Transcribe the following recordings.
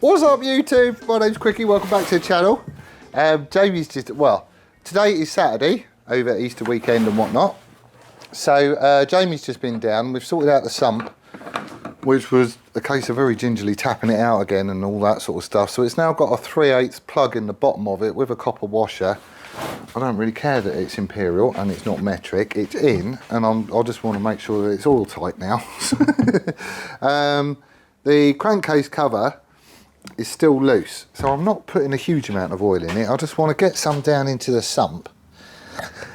What's up YouTube? My name's Quickie, welcome back to the channel. Jamie's just, well, today is Saturday, over Easter weekend and whatnot. So Jamie's just been down, we've sorted out the sump, which was a case of very gingerly tapping it out again and all that sort of stuff. So it's now got a 3/8 plug in the bottom of it with a copper washer. I don't really care that it's imperial and it's not metric, it's in, and I just want to make sure that it's all tight now. The crankcase cover is still loose, so I'm not putting a huge amount of oil in it. I just want to get some down into the sump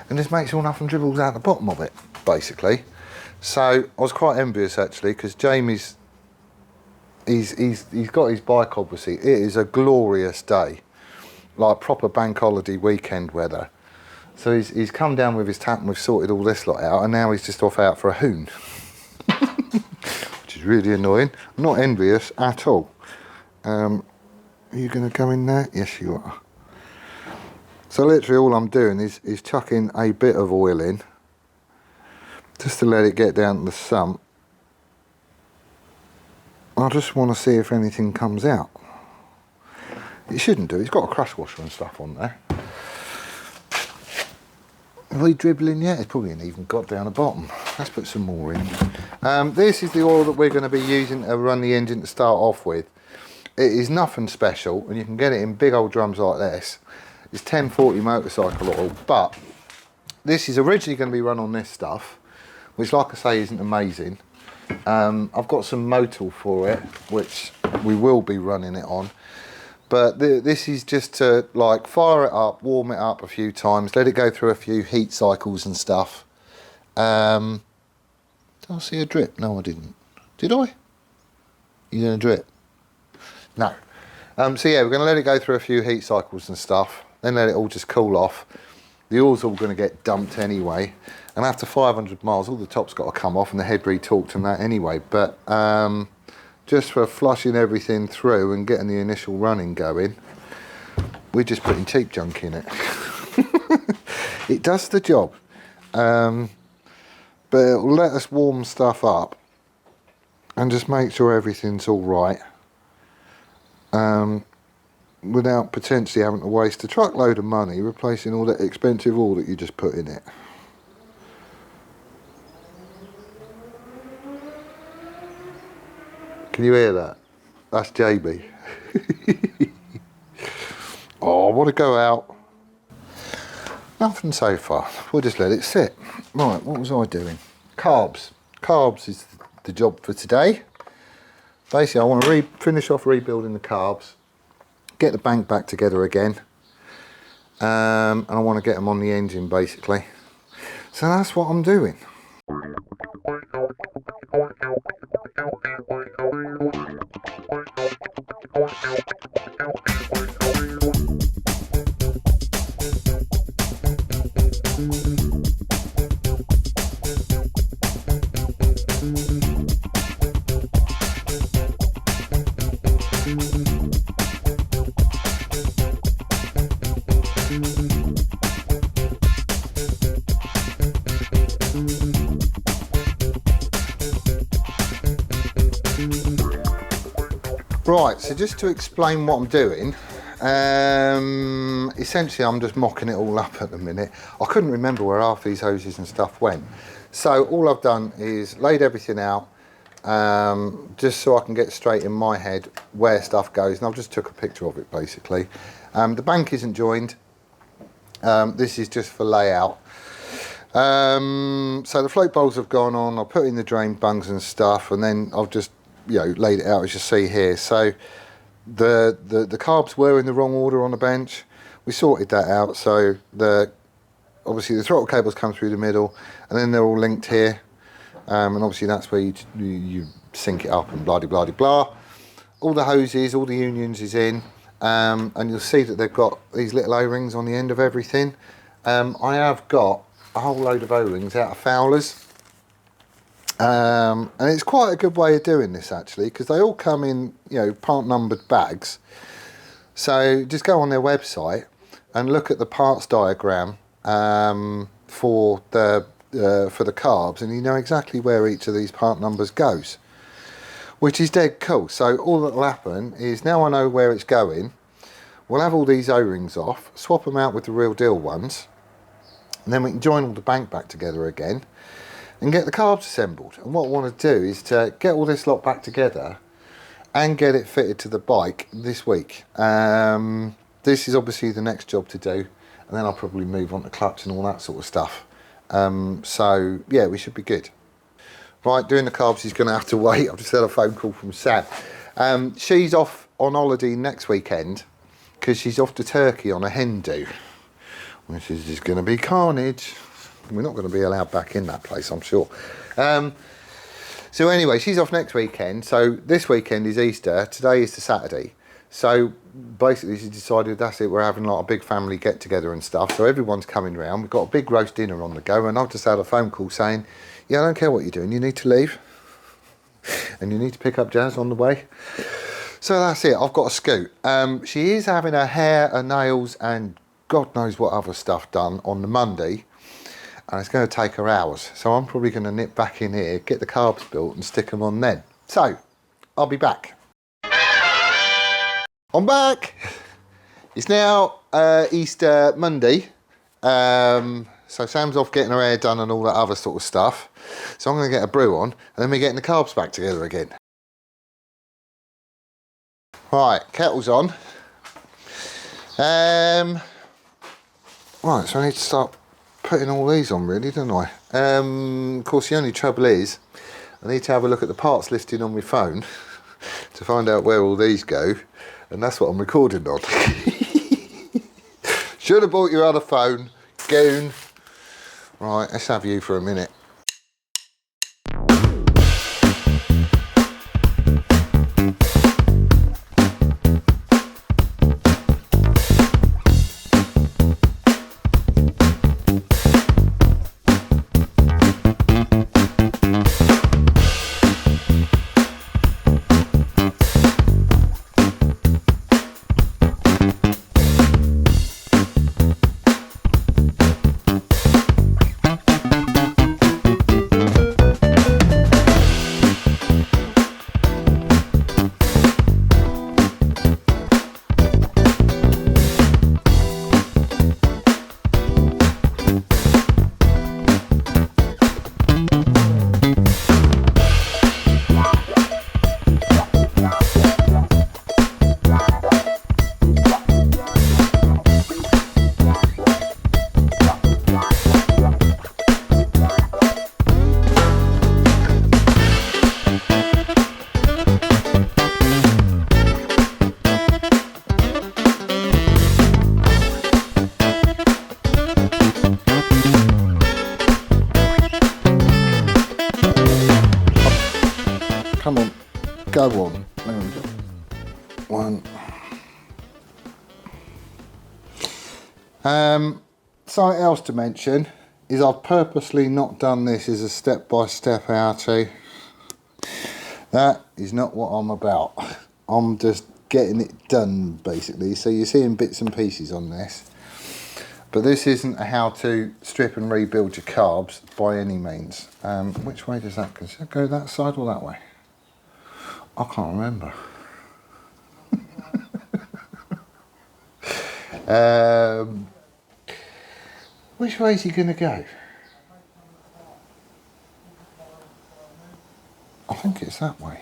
and just make sure nothing dribbles out the bottom of it, basically. So I was quite envious actually, because Jamie's he's got his bike obviously. It is a glorious day, like proper bank holiday weekend weather. So he's come down with his tap and we've sorted all this lot out, and now he's just off out for a hoon. Which is really annoying. I'm not envious at all. Are you going to go in there? Yes you are. So literally all I'm doing is chucking a bit of oil in, just to let it get down to the sump. I just want to see if anything comes out. It shouldn't do, it's got a crush washer and stuff on there. Are we dribbling yet? It's probably ain't even got down the bottom. Let's put some more in. This is the oil that we're going to be using to run the engine to start off with. It is nothing special, and you can get it in big old drums like this. It's 1040 motorcycle oil, but this is originally going to be run on this stuff, which like I say isn't amazing. I've got some Motul for it, which we will be running it on. But this is just to like fire it up, warm it up a few times, let it go through a few heat cycles and stuff. Did I see a drip? No, I didn't. Did I? You didn't drip? No. So yeah, we're going to let it go through a few heat cycles and stuff, then let it all just cool off. The oil's all going to get dumped anyway, and after 500 miles, all the top's got to come off and the head retorqued and that anyway. But just for flushing everything through and getting the initial running going, we're just putting cheap junk in it. It does the job, but it'll let us warm stuff up and just make sure everything's all right, without potentially having to waste a truckload of money replacing all that expensive oil that you just put in it. Can you hear that? That's JB. Oh, I want to go out. Nothing so far. We'll just let it sit. Right, what was I doing? Carbs. Carbs is the job for today. Basically, I want to finish off rebuilding the carbs, get the bank back together again, and I want to get them on the engine basically. So that's what I'm doing. Right, so just to explain what I'm doing, essentially I'm just mocking it all up at the minute. I couldn't remember where half these hoses and stuff went. So all I've done is laid everything out, just so I can get straight in my head where stuff goes, and I've just took a picture of it basically. The bank isn't joined, this is just for layout. So the float bowls have gone on, I've put in the drain bungs and stuff, and then I've just laid it out as you see here. So the carbs were in the wrong order on the bench. We sorted that out, so obviously the throttle cables come through the middle and then they're all linked here, and obviously that's where you sync it up and blah de blah de blah. All the hoses, all the unions is in, and you'll see that they've got these little O-rings on the end of everything. I have got a whole load of O-rings out of Fowler's. And it's quite a good way of doing this actually, because they all come in part numbered bags. So just go on their website and look at the parts diagram for the carbs, and you know exactly where each of these part numbers goes. which is dead cool. So all that will happen is, now I know where it's going, we'll have all these O-rings off, swap them out with the real deal ones, and then we can join all the bank back together again and get the carbs assembled. And what I want to do is to get all this lot back together and get it fitted to the bike this week. This is obviously the next job to do, and then I'll probably move on to clutch and all that sort of stuff. So yeah, we should be good. Right, doing the carbs is going to have to wait. I've just had a phone call from Sam. She's off on holiday next weekend because she's off to Turkey on a hen do, which is just going to be carnage. We're not going to be allowed back in that place, I'm sure. So anyway, she's off next weekend. So this weekend is Easter. Today is the Saturday. So basically she decided that's it. We're having like a big family get together and stuff. So everyone's coming round. We've got a big roast dinner on the go. And I've just had a phone call saying, yeah, I don't care what you're doing. You need to leave. And you need to pick up Jazz on the way. So that's it. I've got a scoot. She is having her hair, her nails and God knows what other stuff done on the Monday. And it's going to take her hours. So I'm probably going to nip back in here, get the carbs built and stick them on then. So I'll be back. I'm back. It's now Easter Monday. So Sam's off getting her hair done and all that other sort of stuff. So I'm going to get a brew on and then we're getting the carbs back together again. Right, kettle's on. Right, so I need to start putting all these on really, don't I? Of course, the only trouble is I need to have a look at the parts listing on my phone to find out where all these go, and that's what I'm recording on. Should have bought your other phone, goon. Right, let's have you for a minute. Come on, go on. There we go. One. Something else to mention is I've purposely not done this as a step-by-step how-to. That is not what I'm about. I'm just getting it done, basically. So you're seeing bits and pieces on this. But this isn't a how to strip and rebuild your carbs by any means. Which way does that go? Does that go that side or that way? I can't remember. Which way is he going to go? I think it's that way.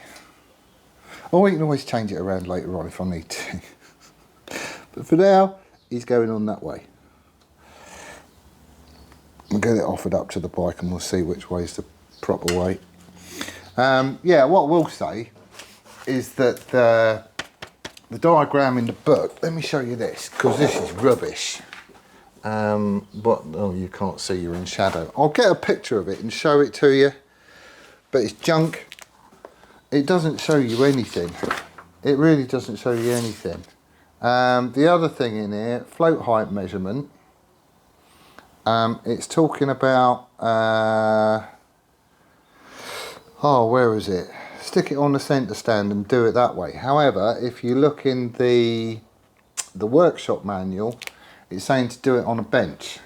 Oh, we can always change it around later on if I need to. But for now, he's going on that way. We'll get it offered up to the bike and we'll see which way is the proper way. Yeah, what we'll say is that the diagram in the book, let me show you this, because this is rubbish. But, oh, you can't see, you're in shadow. I'll get a picture of it and show it to you, but it's junk. It doesn't show you anything. It really doesn't show you anything. The other thing in here, float height measurement. It's talking about, oh, where is it? Stick it on the centre stand and do it that way. However, if you look in the workshop manual, it's saying to do it on a bench,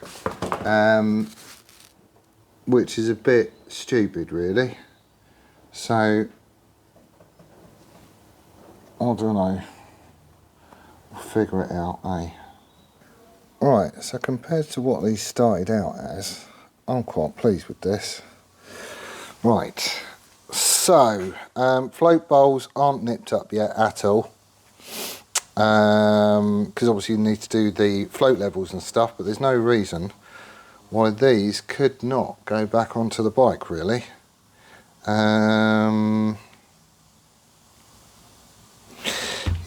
which is a bit stupid really. So I don't know. We'll figure it out, eh? Right, so compared to what these started out as, I'm quite pleased with this. Right, so float bowls aren't nipped up yet at all. Because obviously you need to do the float levels and stuff, but there's no reason why these could not go back onto the bike, really.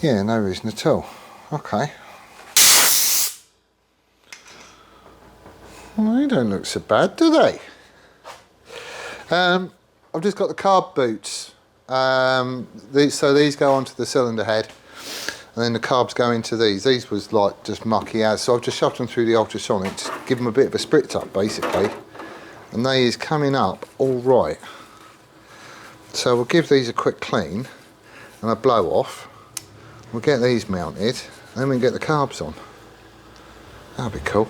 Yeah, no reason at all. Okay. Well, they don't look so bad, do they? I've just got the carb boots. So these go onto the cylinder head, and then the carbs go into these. These was like just mucky as, so I've just shoved them through the ultrasonic to give them a bit of a spritz up, basically. And they is coming up all right. So we'll give these a quick clean and a blow off. We'll get these mounted, and then we can get the carbs on. That'll be cool.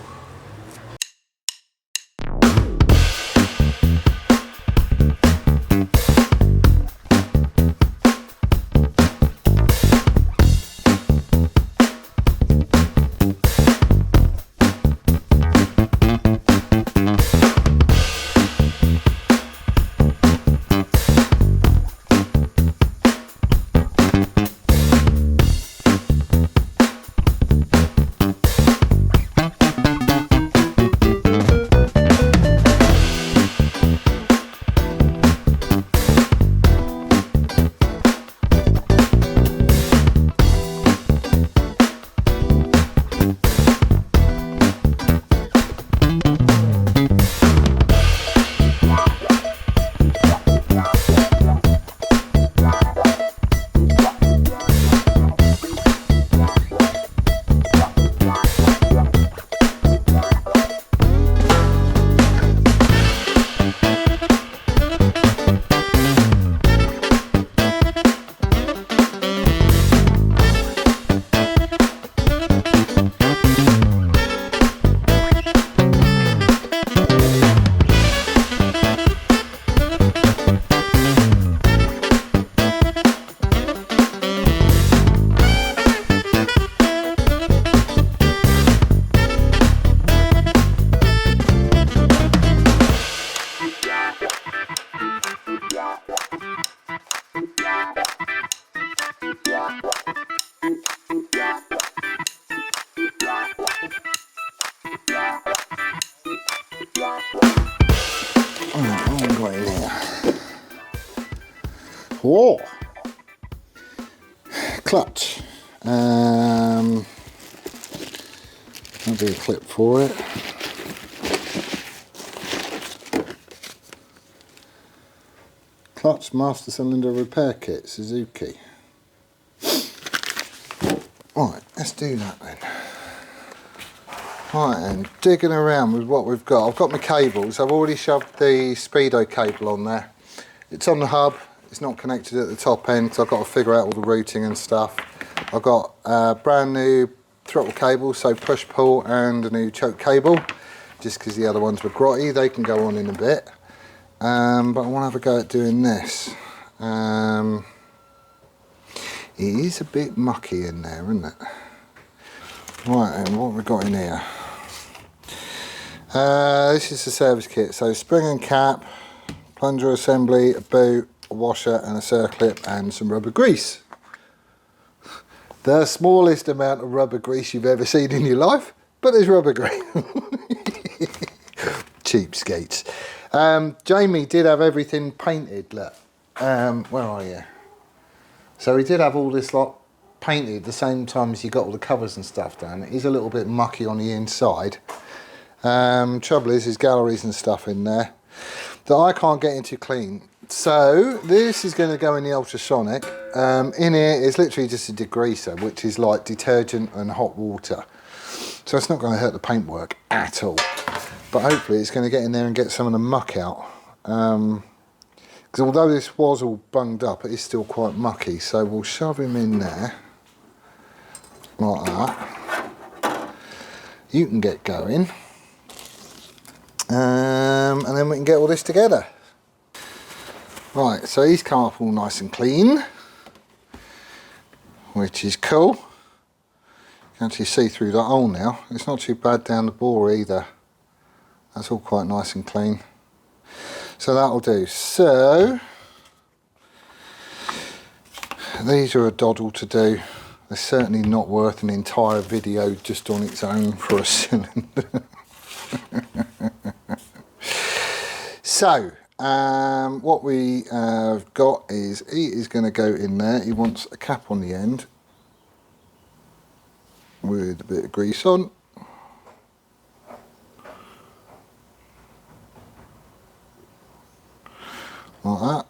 Whoa! Clutch. There'll be a clip for it. Clutch master cylinder repair kit, Suzuki. Right, let's do that then. Right, and digging around with what we've got. I've got my cables. I've already shoved the speedo cable on there. It's on the hub. It's not connected at the top end, so I've got to figure out all the routing and stuff. I've got a brand new throttle cable, so push pull, and a new choke cable, just because the other ones were grotty. They can go on in a bit. But I want to have a go at doing this. It is a bit mucky in there, isn't it? Right, and what have we got in here? This is the service kit, so spring and cap, plunger assembly, a boot, a washer and a circlip, and some rubber grease. The smallest amount of rubber grease you've ever seen in your life, but there's rubber grease. Cheapskates. Jamie did have everything painted, look. Where are you? So he did have all this lot painted the same time as you got all the covers and stuff done. It is a little bit mucky on the inside. Trouble is, there's galleries and stuff in there that I can't get into clean. So this is going to go in the ultrasonic. In here is literally just a degreaser, which is like detergent and hot water. So it's not going to hurt the paintwork at all. But hopefully it's going to get in there and get some of the muck out. Because although this was all bunged up, it is still quite mucky. So we'll shove him in there like that. You can get going. And then we can get all this together. Right, so he's come up all nice and clean. which is cool. You can actually see through the hole now. It's not too bad down the bore either. That's all quite nice and clean. So that'll do. So these are a doddle to do. They're certainly not worth an entire video just on its own for a cylinder. So what we have got is, he is going to go in there. He wants a cap on the end with a bit of grease on. Like that.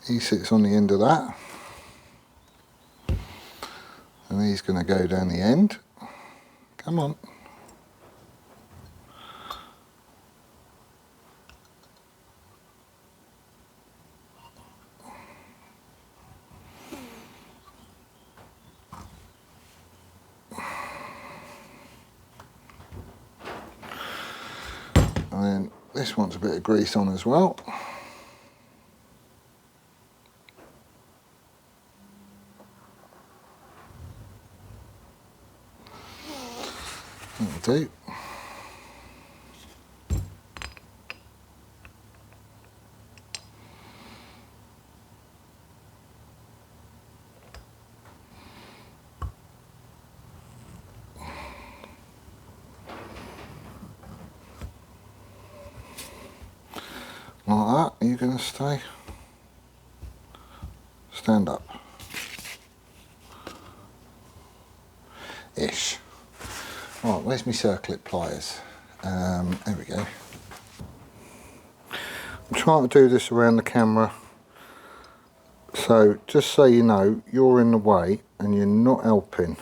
He sits on the end of that, and he's going to go down the end. Come on. And then this wants a bit of grease on as well. That'll do. Like that. Are you going to stay? Stand up. Ish. Right, where's my circlip pliers? There we go. I'm trying to do this around the camera, so just so you know, you're in the way and you're not helping.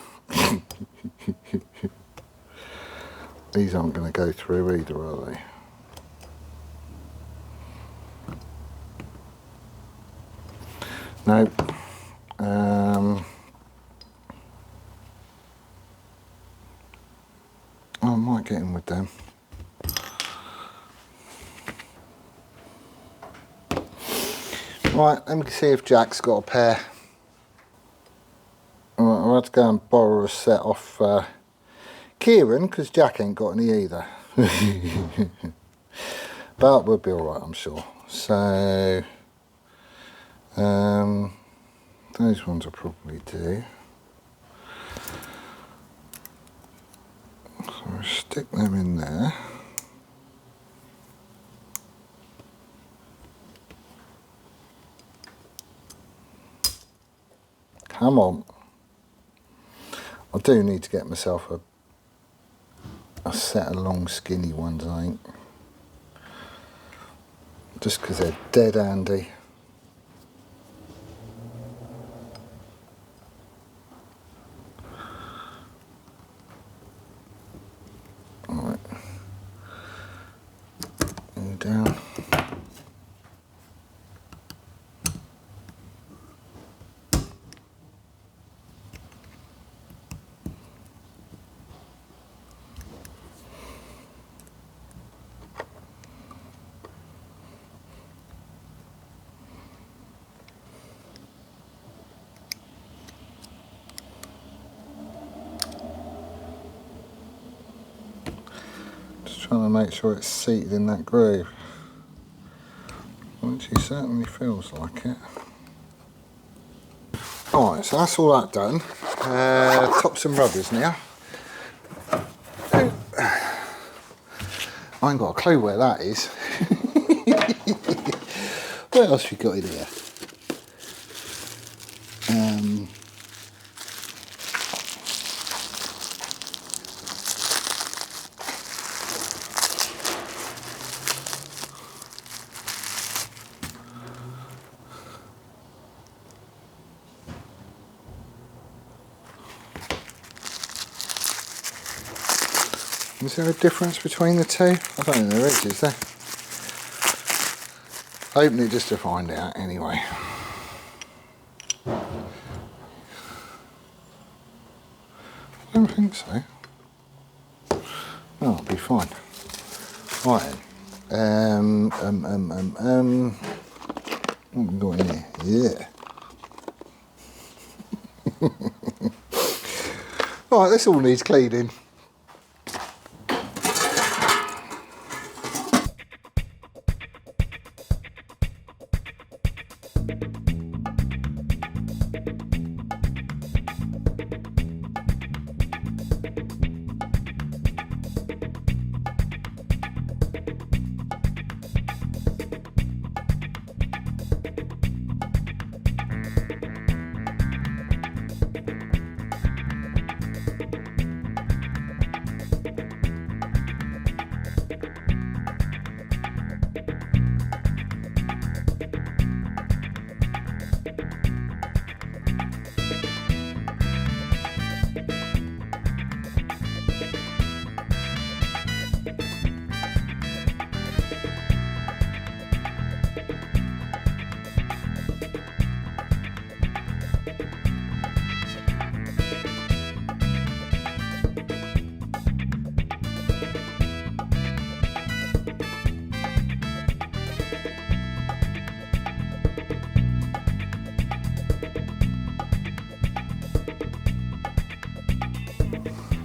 These aren't going to go through either, are they? No. I might get in with them. Right, let me see if Jack's got a pair. Right, I had to go and borrow a set off Kieran, because Jack ain't got any either. But we'll be alright, I'm sure. So those ones will probably do. So we'll stick them in there. Come on. I do need to get myself a set of long skinny ones, I think. Just because they're dead handy. Alright. And down. Trying to make sure it's seated in that groove, which he certainly feels like it. Alright, so that's all that done. Tops and rubbers now. I ain't got a clue where that is. What else we got in here? Is there a difference between the two? I don't think there is there? Open it just to find out anyway. I don't think so. Oh, it'll be fine. Right then. What have we got in here? Yeah. Right, this all needs cleaning.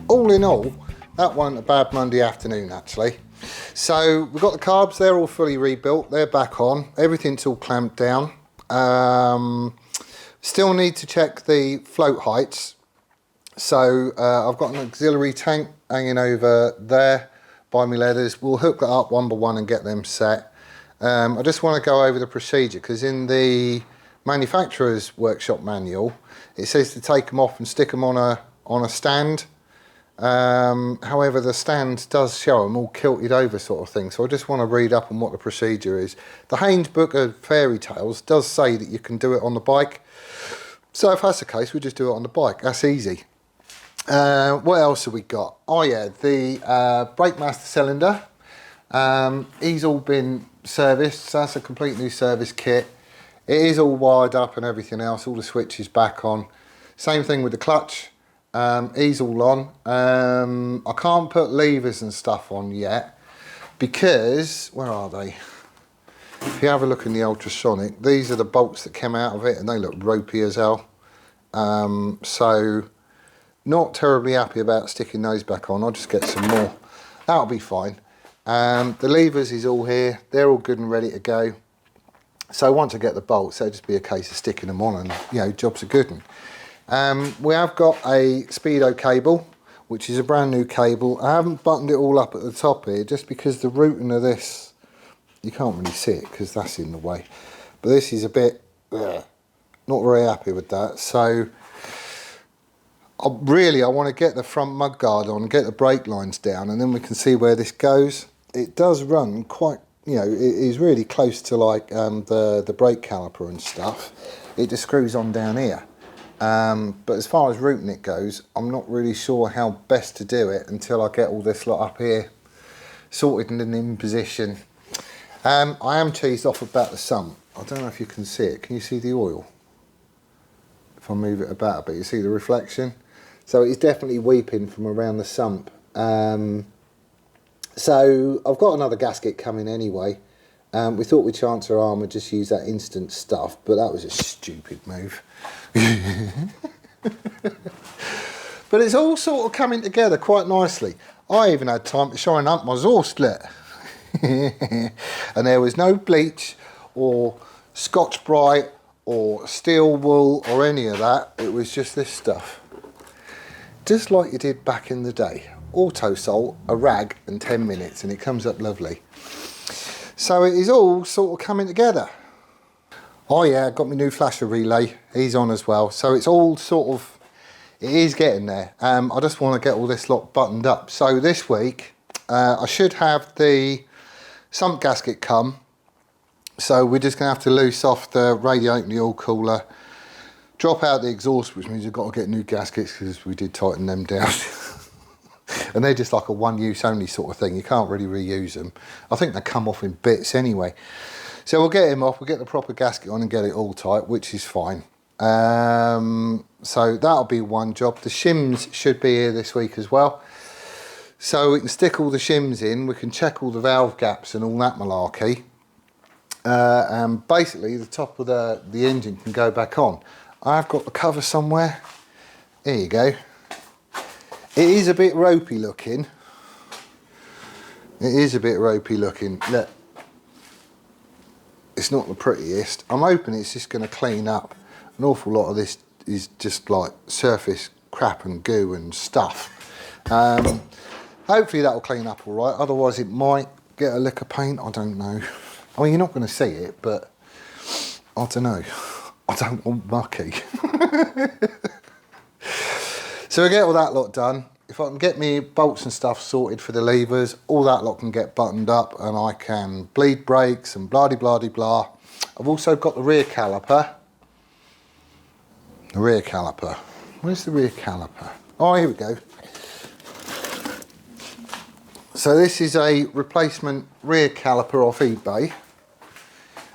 All in all, that wasn't a bad Monday afternoon actually. So we've got the carbs, they're all fully rebuilt, they're back on, everything's all clamped down. Still need to check the float heights. So I've got an auxiliary tank hanging over there by my leathers. We'll hook that up one by one and get them set. I just want to go over the procedure because in the manufacturer's workshop manual, it says to take them off and stick them on a stand. However, the stand does show them all kilted over sort of thing, so I just want to read up on what the procedure is. The Haynes book of fairy tales does say that you can do it on the bike, so if that's the case, we just do it on the bike. That's easy. What else have we got? Oh yeah, the brake master cylinder. He's all been serviced, so that's a complete new service kit. It is all wired up and everything else, all the switches back on. Same thing with the clutch. He's all on. I can't put levers and stuff on yet because, where are they? If you have a look in the ultrasonic, these are the bolts that came out of it and they look ropey as hell. So not terribly happy about sticking those back on. I'll just get some more. That'll be fine. The levers is all here. They're all good and ready to go. So once I get the bolts, it'll just be a case of sticking them on and, you know, job's a good one. We have got a Speedo cable, which is a brand new cable. I haven't buttoned it all up at the top here just because the routing of this, you can't really see it because that's in the way. But this is a bit, not very happy with that. So I want to get the front mudguard on, get the brake lines down, and then we can see where this goes. It does run quite, you know, it is really close to like the brake caliper and stuff. It just screws on down here. But as far as routing it goes, I'm not really sure how best to do it until I get all this lot up here sorted and in position. I am cheesed off about the sump. I don't know if you can see it. Can you see the oil? If I move it about a bit, you see the reflection? So it's definitely weeping from around the sump. So I've got another gasket coming anyway. We thought we'd chance our arm and just use that instant stuff, but that was a stupid move. But it's all sort of coming together quite nicely. I even had time to shine up my exhaust slit. And there was no bleach or Scotch Brite or steel wool or any of that. It was just this stuff. Just like you did back in the day. Auto salt, a rag and 10 minutes and it comes up lovely. So it is all sort of coming together. Oh yeah, got my new flasher relay, he's on as well. So it's all sort of, it is getting there. I just want to get all this lot buttoned up. So this week, I should have the sump gasket come. So we're just going to have to loose off the radiator and the oil cooler, drop out the exhaust, which means we've got to get new gaskets because we did tighten them down. And they're just like a one-use only sort of thing. You can't really reuse them. I think they come off in bits anyway. So we'll get him off, we'll get the proper gasket on and get it all tight, which is fine. So that'll be one job. The shims should be here this week as well. So we can stick all the shims in, we can check all the valve gaps and all that malarkey. and basically the top of the engine can go back on. I've got the cover somewhere. There you go. It is a bit ropey looking. It is a bit ropey looking. Look, it's not the prettiest. I'm hoping it's just going to clean up. An awful lot of this is just like surface crap and goo and stuff. Hopefully that'll clean up all right. Otherwise it might get a lick of paint. I don't know. I mean, you're not going to see it, but I don't know. I don't want mucky. So we get all that lot done. If I can get me bolts and stuff sorted for the levers, all that lot can get buttoned up and I can bleed brakes and blah de blah de blah. I've also got the rear caliper. The rear caliper. Where's the rear caliper? Oh, here we go. So this is a replacement rear caliper off eBay.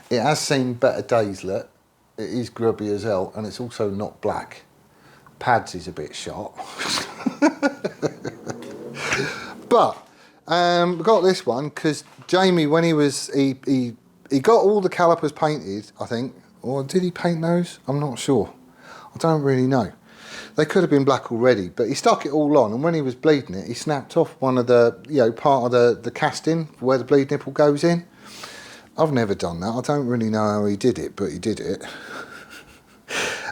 It has seen better days, look. It is grubby as hell and it's also not black. Pads is a bit shot. But we got this one because Jamie, when he got all the calipers painted, I think, or did he paint those? I'm not sure. I don't really know. They could have been black already, but he stuck it all on, and when he was bleeding it, he snapped off one of the, part of the casting where the bleed nipple goes in. I've never done that. I don't really know how he did it, but he did it.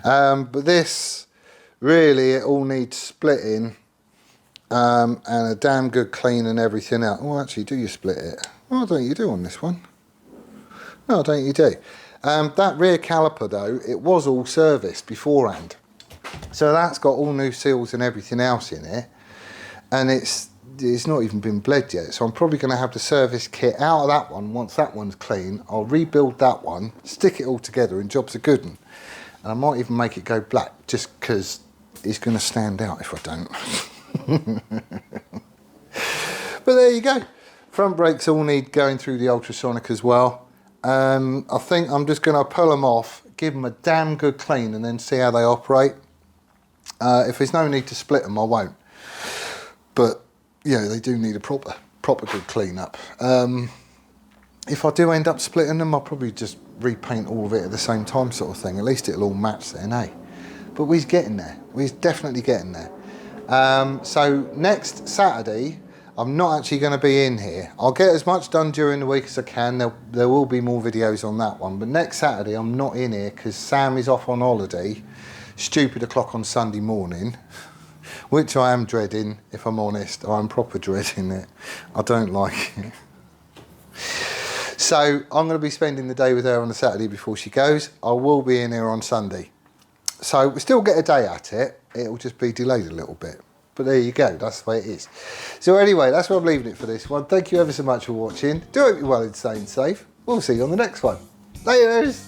But this, really, it all needs splitting and a damn good clean and everything else. Oh, actually, do you split it? Oh, I don't think you do on this one. No, I don't think you do. That rear caliper, though, it was all serviced beforehand. So that's got all new seals and everything else in it. And it's not even been bled yet. So I'm probably going to have the service kit out of that one. Once that one's clean, I'll rebuild that one, stick it all together, and job's a good one. And I might even make it go black, just because it's going to stand out if I don't. But there you go. Front brakes all need going through the ultrasonic as well. I think I'm just going to pull them off, give them a damn good clean, and then see how they operate. If there's no need to split them, I won't. But yeah, they do need a proper good clean up. If I do end up splitting them, I'll probably just repaint all of it at the same time, sort of thing. At least it'll all match then, eh? But we're getting there. We're definitely getting there. So next Saturday, I'm not actually going to be in here. I'll get as much done during the week as I can. There will be more videos on that one. But next Saturday, I'm not in here because Sam is off on holiday. Stupid o'clock on Sunday morning, which I am dreading, if I'm honest. I'm proper dreading it. I don't like it. So I'm going to be spending the day with her on the Saturday before she goes. I will be in here on Sunday. So we still get a day at it. It'll just be delayed a little bit. But there you go, that's the way it is. So anyway, that's where I'm leaving it for this one. Thank you ever so much for watching. Do hope you're well and staying safe. We'll see you on the next one. Laters!